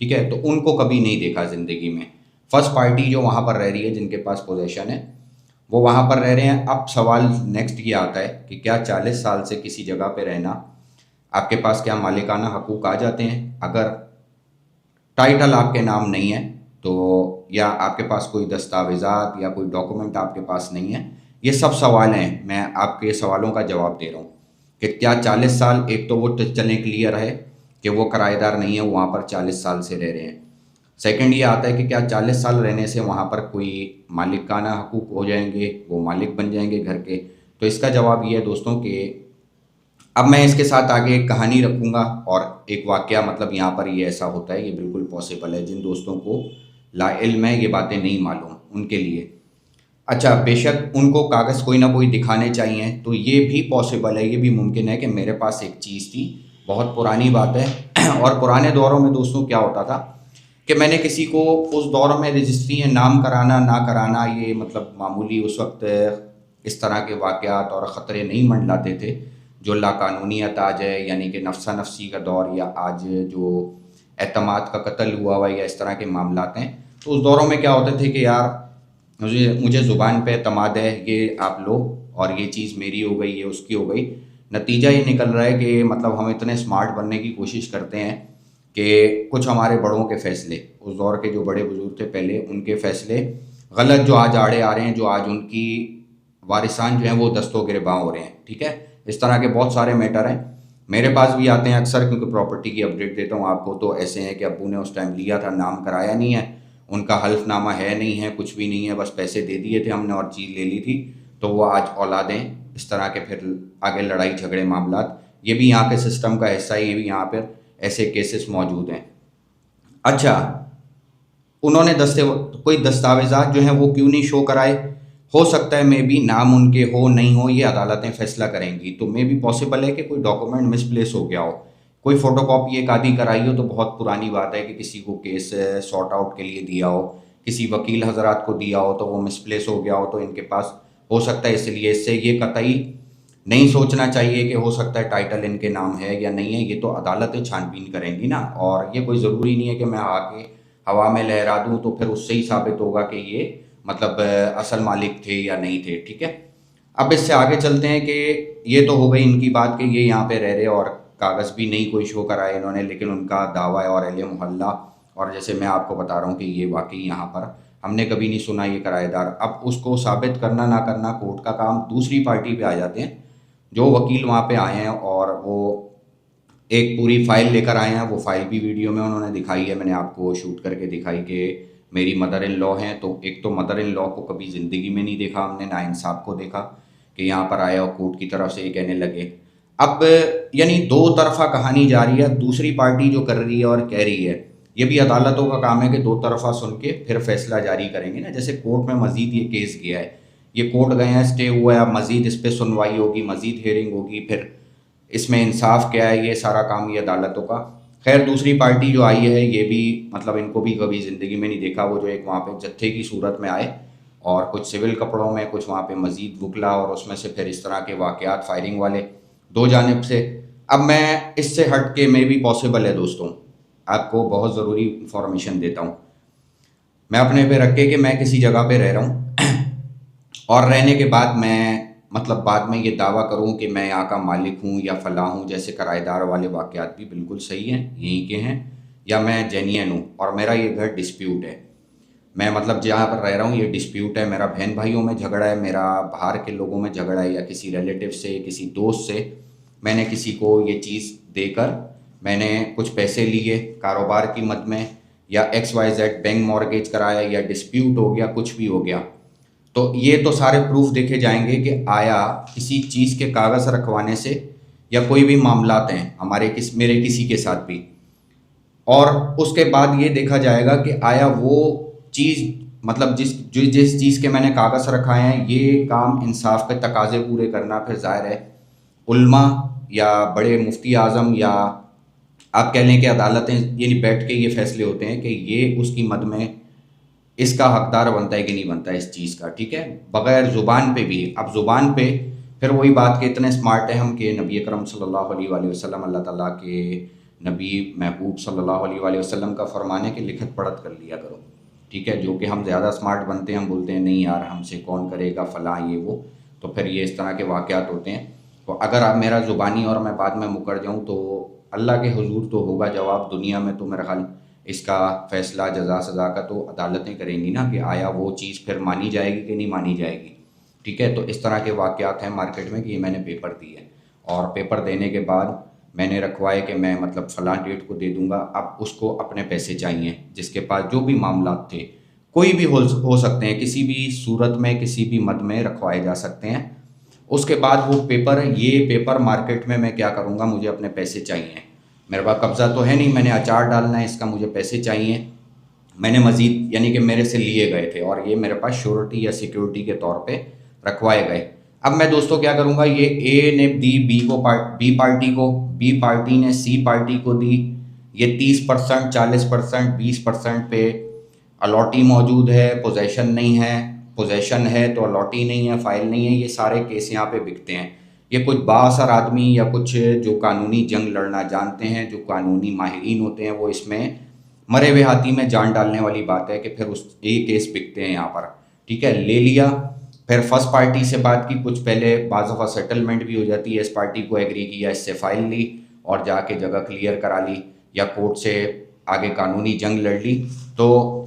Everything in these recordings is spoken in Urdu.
ٹھیک ہے، تو ان کو کبھی نہیں دیکھا زندگی میں۔ فرسٹ پارٹی جو وہاں پر رہ رہی ہے، جن کے پاس پوزیشن ہے، وہ وہاں پر رہ رہے ہیں۔ اب سوال نیکسٹ یہ آتا ہے کہ کیا 40 سال سے کسی جگہ پہ رہنا، آپ کے پاس کیا مالکانہ حقوق آ جاتے ہیں؟ اگر ٹائٹل آپ کے نام نہیں ہے تو، یا آپ کے پاس کوئی دستاویزات یا کوئی ڈاکومنٹ آپ کے پاس نہیں ہے، یہ سب سوال ہیں، میں آپ کے سوالوں کا جواب دے رہا ہوں کہ کیا 40 سال، ایک تو وہ چلنے کلیئر ہے کہ وہ کرایہ دار نہیں ہے، وہاں پر 40 سال سے رہ رہے ہیں۔ سیکنڈ یہ آتا ہے کہ کیا 40 سال رہنے سے وہاں پر کوئی مالکانہ حقوق ہو جائیں گے، وہ مالک بن جائیں گے گھر کے؟ تو اس کا جواب یہ ہے دوستوں کہ اب میں اس کے ساتھ آگے ایک کہانی رکھوں گا اور ایک واقعہ، مطلب یہاں پر یہ ایسا ہوتا ہے، یہ بالکل پاسبل ہے۔ جن دوستوں کو لا علم ہے، یہ باتیں نہیں معلوم، ان کے لیے اچھا، بے شک ان کو کاغذ کوئی نہ کوئی دکھانے چاہیے، تو یہ بھی پاسبل ہے، یہ بھی ممکن ہے کہ میرے پاس ایک چیز تھی، بہت پرانی بات ہے اور پرانے دوروں میں دوستوں کیا ہوتا تھا کہ میں نے کسی کو اس دور میں رجسٹری نام کرانا نہ کرانا، یہ مطلب معمولی اس وقت اس طرح کے واقعات اور خطرے نہیں منڈلاتے تھے جو لاقانونیت آج ہے، یعنی کہ نفسا نفسی کا دور، یا آج جو اعتماد کا قتل ہوا ہوا یا اس طرح کے معاملات ہیں۔ تو اس دوروں میں کیا ہوتے تھے کہ یار مجھے زبان پہ اعتماد ہے، یہ آپ لو، اور یہ چیز میری ہو گئی، یہ اس کی ہو گئی۔ نتیجہ یہ نکل رہا ہے کہ مطلب ہم اتنے اسمارٹ بننے کی کوشش کرتے ہیں کہ کچھ ہمارے بڑوں کے فیصلے، اس دور کے جو بڑے بزرگ تھے پہلے، ان کے فیصلے غلط جو آج آڑے آ رہے ہیں، جو آج ان کی وارثان جو ہیں وہ دستوں گرباں ہو رہے ہیں، ٹھیک ہے۔ اس طرح کے بہت سارے میٹر ہیں، میرے پاس بھی آتے ہیں اکثر، کیونکہ پراپرٹی کی اپڈیٹ دیتا ہوں آپ کو، تو ایسے ہیں کہ ابو نے اس ٹائم لیا تھا، نام کرایا نہیں ہے، ان کا حلف نامہ ہے نہیں ہے، کچھ بھی نہیں ہے، بس پیسے دے دیے تھے ہم نے اور چیز لے لی تھی، تو وہ آج اولادیں اس طرح کے پھر آگے لڑائی جھگڑے معاملات، یہ بھی یہاں کے سسٹم کا حصہ ہے، یہ بھی یہاں پر ایسے کیسز موجود ہیں۔ اچھا، انہوں نے کوئی دستاویزات جو ہیں وہ کیوں نہیں شو کرائے؟ ہو سکتا ہے مے بی نام ان کے ہو نہیں ہو، یہ عدالتیں فیصلہ کریں گی، تو مے بی پاسبل ہے کہ کوئی ڈاکومنٹ مس پلیس ہو گیا ہو، کوئی فوٹو کاپی ایک آدھی کرائی ہو، تو بہت پرانی بات ہے کہ کسی کو کیس سارٹ آؤٹ کے لیے دیا ہو، کسی وکیل حضرات کو دیا ہو، تو وہ مس پلیس ہو گیا ہو، تو ان کے پاس ہو سکتا ہے، اس لیے اس سے یہ قطعی نہیں سوچنا چاہیے کہ ہو سکتا ہے ٹائٹل ان کے نام ہے یا نہیں ہے، یہ تو عدالتیں چھان بین کریں گی نا، اور یہ کوئی ضروری نہیں ہے کہ میں آ کے ہوا میں لہرا دوں تو پھر اس سے ہی ثابت ہوگا کہ یہ مطلب اصل مالک تھے یا نہیں تھے، ٹھیک ہے۔ اب اس سے آگے چلتے ہیں کہ یہ تو ہو گئی ان کی بات کہ یہ یہاں پہ رہ رہے اور کاغذ بھی نہیں کوئی شو کرائے انہوں نے، لیکن ان کا دعویٰ ہے اور اہل محلہ، اور جیسے میں آپ کو بتا رہا ہوں کہ یہ واقعی یہاں پر ہم نے کبھی نہیں سنا یہ کرایہ دار۔ اب اس کو ثابت کرنا نہ کرنا کورٹ کا کام، دوسری پارٹی پہ آ جاتے ہیں، جو وکیل وہاں پہ آئے ہیں اور وہ ایک پوری فائل لے کر آئے ہیں، وہ فائل بھی ویڈیو میں انہوں نے دکھائی ہے، میں نے آپ کو شوٹ کر کے دکھائی کہ میری مدر ان لا ہیں، تو ایک تو مدر ان لا کو کبھی زندگی میں نہیں دیکھا ہم نے، نا انصاف کو دیکھا کہ یہاں پر آئے اور کورٹ کی طرف سے یہ کہنے لگے۔ اب یعنی دو طرفہ کہانی جاری ہے، دوسری پارٹی جو کر رہی ہے اور کہہ رہی ہے، یہ بھی عدالتوں کا کام ہے کہ دو طرفہ سن کے پھر فیصلہ جاری کریں گے نا۔ جیسے کورٹ میں مزید یہ کیس گیا ہے، یہ کورٹ گئے ہیں، اسٹے ہوا ہے، اب مزید اس پہ سنوائی ہوگی، مزید ہیئرنگ ہوگی، پھر اس میں انصاف کیا ہے، یہ سارا کام یہ عدالتوں کا۔ خیر دوسری پارٹی جو آئی ہے، یہ بھی مطلب ان کو بھی کبھی زندگی میں نہیں دیکھا، وہ جو ایک وہاں پہ جتھے کی صورت میں آئے اور کچھ سول کپڑوں میں، کچھ وہاں پہ مزید وکلا، اور اس میں سے پھر اس طرح کے واقعات فائرنگ والے دو جانب سے۔ اب میں اس سے ہٹ کے میں بھی پاسبل ہے دوستوں، آپ کو بہت ضروری انفارمیشن دیتا ہوں، میں اپنے پہ رکھ کے کہ میں کسی جگہ پہ رہ رہا ہوں اور رہنے کے بعد میں مطلب بعد میں یہ دعویٰ کروں کہ میں یہاں کا مالک ہوں یا فلاں ہوں، جیسے کرایہ دار والے واقعات بھی بالکل صحیح ہیں، یہیں کے ہیں، یا میں جینین ہوں اور میرا یہ گھر ڈسپیوٹ ہے، میں مطلب جہاں پر رہ رہا ہوں یہ ڈسپیوٹ ہے، میرا بہن بھائیوں میں جھگڑا ہے، میرا باہر کے لوگوں میں جھگڑا ہے، یا کسی ریلیٹیو سے، کسی دوست سے میں نے کسی کو یہ چیز دے کر میں نے کچھ پیسے لیے کاروبار کی مد میں، یا XYZ بینک مورگیج کرایا، یا ڈسپیوٹ ہو گیا، کچھ بھی ہو گیا، تو یہ تو سارے پروف دیکھے جائیں گے کہ آیا کسی چیز کے کاغذ رکھوانے سے یا کوئی بھی معاملات ہیں میرے کسی کے ساتھ بھی، اور اس کے بعد یہ دیکھا جائے گا کہ آیا وہ چیز مطلب جس چیز کے میں نے کاغذ رکھائے ہیں، یہ کام انصاف کے تقاضے پورے کرنا، پھر ظاہر ہے علماء یا بڑے مفتی اعظم یا آپ کہہ لیں کہ عدالتیں یعنی بیٹھ کے یہ فیصلے ہوتے ہیں کہ یہ اس کی مد میں اس کا حقدار بنتا ہے کہ نہیں بنتا ہے اس چیز کا، ٹھیک ہے، بغیر زبان پہ بھی۔ اب زبان پہ پھر وہی بات کہ اتنے اسمارٹ ہیں ہم کہ نبی اکرم صلی اللہ علیہ وآلہ وسلم اللہ تعالیٰ کے نبی محبوب صلی اللہ علیہ وآلہ وسلم کا فرمان ہے کہ لکھت پڑھت کر لیا کرو، ٹھیک ہے؟ جو کہ ہم زیادہ سمارٹ بنتے ہیں، ہم بولتے ہیں نہیں یار ہم سے کون کرے گا فلاں یہ وہ، تو پھر یہ اس طرح کے واقعات ہوتے ہیں۔ تو اگر آپ میرا زبانی اور میں بعد میں مکر جاؤں تو اللہ کے حضور تو ہوگا جواب، دنیا میں تو میرا خیال اس کا فیصلہ جزا سزا کا تو عدالتیں کریں گی نا، کہ آیا وہ چیز پھر مانی جائے گی کہ نہیں مانی جائے گی، ٹھیک ہے؟ تو اس طرح کے واقعات ہیں مارکیٹ میں کہ یہ میں نے پیپر دی ہے، اور پیپر دینے کے بعد میں نے رکھوائے کہ میں مطلب فلاں ڈیٹ کو دے دوں گا، اب اس کو اپنے پیسے چاہیے، جس کے پاس جو بھی معاملات تھے کوئی بھی ہو سکتے ہیں، کسی بھی صورت میں کسی بھی مد میں رکھوائے جا سکتے ہیں۔ اس کے بعد وہ پیپر، یہ پیپر مارکیٹ میں کیا کروں گا، مجھے اپنے پیسے چاہیے، میرے پاس قبضہ تو ہے نہیں، میں نے اچار ڈالنا ہے اس کا، مجھے پیسے چاہیے، میں نے مزید یعنی کہ میرے سے لیے گئے تھے اور یہ میرے پاس شیورٹی یا سیکیورٹی کے طور پہ رکھوائے گئے۔ اب میں دوستوں کیا کروں گا، یہ اے نے دی بی پارٹی کو، بی پارٹی نے سی پارٹی کو دی، یہ 30%، 40%، 20% پہ الاٹی موجود ہے، پوزیشن نہیں ہے، پوزیشن ہے تو الاٹی نہیں ہے، فائل نہیں ہے، یہ سارے کیس یہاں پہ بکتے ہیں۔ یہ کچھ بااثر آدمی یا کچھ جو قانونی جنگ لڑنا جانتے ہیں، جو قانونی ماہرین ہوتے ہیں، وہ اس میں مرے ہوئے ہاتھی میں جان ڈالنے والی بات ہے کہ پھر اس یہ کیس بکتے ہیں یہاں پر، ٹھیک ہے؟ لے لیا، پھر فرسٹ پارٹی سے بات کی، کچھ پہلے بعض دفعہ سیٹلمنٹ بھی ہو جاتی ہے، اس پارٹی کو ایگری کیا، اس سے فائل لی اور جا کے جگہ کلیئر کرا لی، یا کورٹ سے آگے قانونی جنگ لڑ لی۔ تو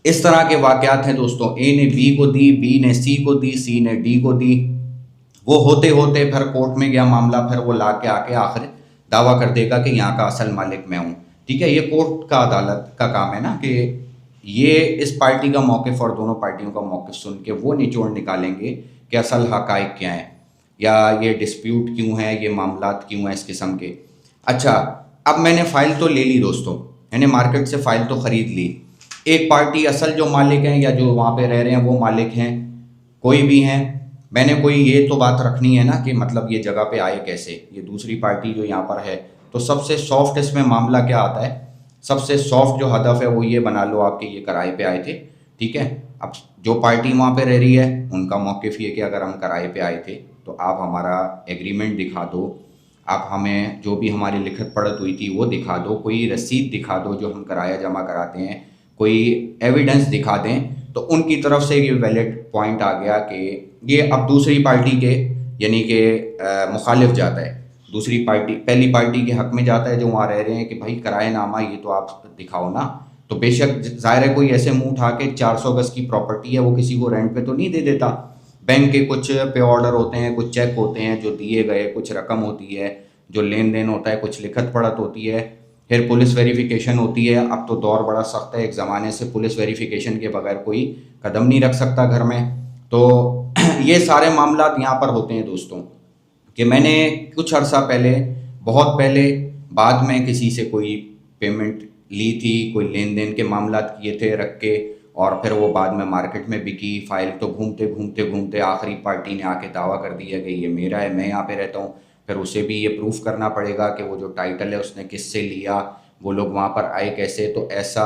اس طرح کے واقعات ہیں دوستوں، اے نے بی کو دی، بی نے سی کو دی، سی نے ڈی کو دی، وہ ہوتے ہوتے پھر کورٹ میں گیا معاملہ، پھر وہ لا کے آ کے آخر دعویٰ کر دے گا کہ یہاں کا اصل مالک میں ہوں، ٹھیک ہے؟ یہ کورٹ کا عدالت کا کام ہے نا کہ یہ اس پارٹی کا موقف اور دونوں پارٹیوں کا موقف سن کے وہ نچوڑ نکالیں گے کہ اصل حقائق کیا ہیں، یا یہ ڈسپیوٹ کیوں ہے، یہ معاملات کیوں ہیں اس قسم کے۔ اچھا، اب میں نے فائل تو لے لی دوستوں، میں نے مارکیٹ سے فائل تو خرید لی، ایک پارٹی اصل جو مالک ہیں یا جو وہاں پہ رہ رہے ہیں وہ مالک ہیں، کوئی بھی ہیں، میں نے کوئی یہ تو بات رکھنی ہے نا کہ مطلب یہ جگہ پہ آئے کیسے، یہ دوسری پارٹی جو یہاں پر ہے۔ تو سب سے سافٹ اس میں معاملہ کیا آتا ہے، سب سے سافٹ جو ہدف ہے وہ یہ بنا لو آپ کہ یہ کرائے پہ آئے تھے، ٹھیک ہے؟ اب جو پارٹی وہاں پہ رہ رہی ہے ان کا موقف یہ کہ اگر ہم کرائے پہ آئے تھے تو آپ ہمارا ایگریمنٹ دکھا دو، آپ ہمیں جو بھی ہماری لکھت پڑھت ہوئی تھی وہ دکھا دو، کوئی رسید دکھا دو جو ہم کرایہ جمع کراتے ہیں، کوئی ایویڈنس دکھا دیں، تو ان کی طرف سے یہ ویلڈ پوائنٹ آ گیا کہ یہ اب دوسری پارٹی کے یعنی کہ مخالف جاتا ہے، دوسری پارٹی پہلی پارٹی کے حق میں جاتا ہے جو وہاں رہ رہے ہیں کہ بھائی کرائے نامہ یہ تو آپ دکھاؤ نا۔ تو بے شک ظاہر ہے کوئی ایسے منہ اٹھا کے 400 گز کی پراپرٹی ہے وہ کسی کو رینٹ پہ تو نہیں دے دیتا، بینک کے کچھ پے آرڈر ہوتے ہیں، کچھ چیک ہوتے ہیں جو دیے گئے، کچھ رقم ہوتی ہے جو لین دین ہوتا ہے، کچھ لکھت پڑھت ہوتی ہے، پھر پولیس ویریفیکیشن ہوتی ہے۔ اب تو دور بڑا سخت ہے، ایک زمانے سے پولیس ویریفیکیشن کے بغیر کوئی قدم نہیں رکھ سکتا گھر میں۔ تو یہ سارے معاملات یہاں پر ہوتے ہیں دوستوں، کہ میں نے کچھ عرصہ پہلے، بہت پہلے، بعد میں کسی سے کوئی پیمنٹ لی تھی، کوئی لین دین کے معاملات کیے تھے رکھ کے، اور پھر وہ بعد میں مارکیٹ میں بکی، فائل تو گھومتے آخری پارٹی نے آ کے دعویٰ کر دیا کہ یہ میرا ہے، میں یہاں پہ رہتا ہوں، پھر اسے بھی یہ پروف کرنا پڑے گا کہ وہ جو ٹائٹل ہے اس نے کس سے لیا، وہ لوگ وہاں پر آئے کیسے۔ تو ایسا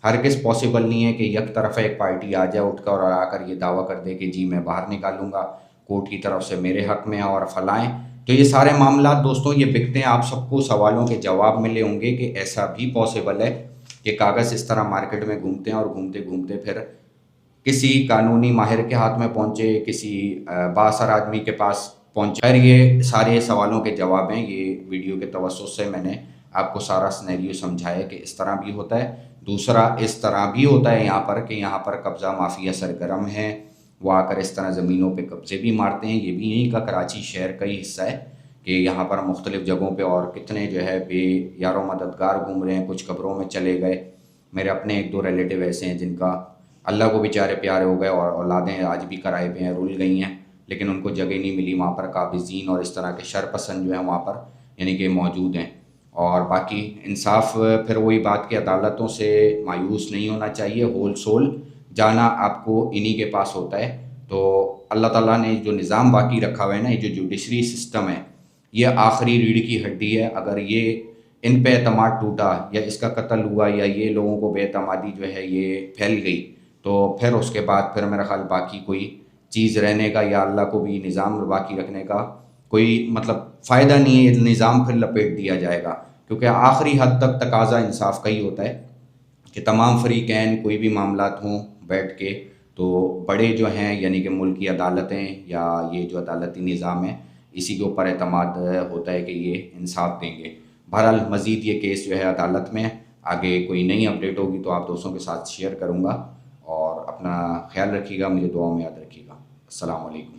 ہرگز پاسبل نہیں ہے کہ یک طرف ایک پارٹی آ جائے اٹھ کر اور آ کر یہ دعویٰ کر دے کہ جی میں باہر نکالوں گا، کورٹ کی طرف سے میرے حق میں اور فلائیں۔ تو یہ سارے معاملات دوستوں یہ بکتے ہیں، آپ سب کو سوالوں کے جواب ملے ہوں گے کہ ایسا بھی پاسبل ہے کہ کاغذ اس طرح مارکیٹ میں گھومتے ہیں اور گھومتے پھر کسی قانونی ماہر کے ہاتھ میں پہنچے، کسی بااثر آدمی کے پاس پہنچے۔ خیر یہ سارے سوالوں کے جواب ہیں، یہ ویڈیو کے توسط سے میں نے آپ کو سارا سینیریو سمجھایا کہ اس طرح بھی ہوتا ہے۔ دوسرا اس طرح بھی ہوتا ہے یہاں پر کہ یہاں پر قبضہ مافیا سرگرم ہے، وہ آ کر اس طرح زمینوں پہ قبضے بھی مارتے ہیں۔ یہ بھی یہیں کا کراچی شہر کا ہی حصہ ہے کہ یہاں پر مختلف جگہوں پہ اور کتنے جو ہے بے یار و مددگار گھوم رہے ہیں، کچھ قبروں میں چلے گئے۔ میرے اپنے ایک دو ریلیٹیو ایسے ہیں جن کا اللہ کو بیچارے پیارے ہو گئے اور اولادیں آج بھی کرائے پہ ہیں، رول گئی ہیں، لیکن ان کو جگہ نہیں ملی وہاں پر، قابضین اور اس طرح کے شرپسند جو ہیں وہاں پر یعنی کہ موجود ہیں۔ اور باقی انصاف پھر وہی بات کہ عدالتوں سے مایوس نہیں ہونا چاہیے، ہول سول جانا آپ کو انہی کے پاس ہوتا ہے۔ تو اللہ تعالیٰ نے جو نظام باقی رکھا ہوا ہے نا، یہ جو جوڈیشری سسٹم ہے، یہ آخری ریڑھ کی ہڈی ہے۔ اگر یہ ان پہ اعتماد ٹوٹا یا اس کا قتل ہوا یا یہ لوگوں کو بے اعتمادی جو ہے یہ پھیل گئی، تو پھر اس کے بعد پھر میرا خیال باقی کوئی چیز رہنے کا یا اللہ کو بھی نظام باقی رکھنے کا کوئی مطلب فائدہ نہیں ہے، نظام پھر لپیٹ دیا جائے گا۔ کیونکہ آخری حد تک تقاضا انصاف کا ہی ہوتا ہے کہ تمام فریقین کوئی بھی معاملات ہوں بیٹھ کے تو بڑے جو ہیں یعنی کہ ملکی عدالتیں یا یہ جو عدالتی نظام ہے اسی کے اوپر اعتماد ہوتا ہے کہ یہ انصاف دیں گے۔ بہرحال مزید یہ کیس جو ہے عدالت میں آگے کوئی نئی اپڈیٹ ہوگی تو آپ دوستوں کے ساتھ شیئر کروں گا، اور اپنا خیال رکھیے گا، مجھے دعاؤں میں یاد رکھیے گا۔ السلام علیکم۔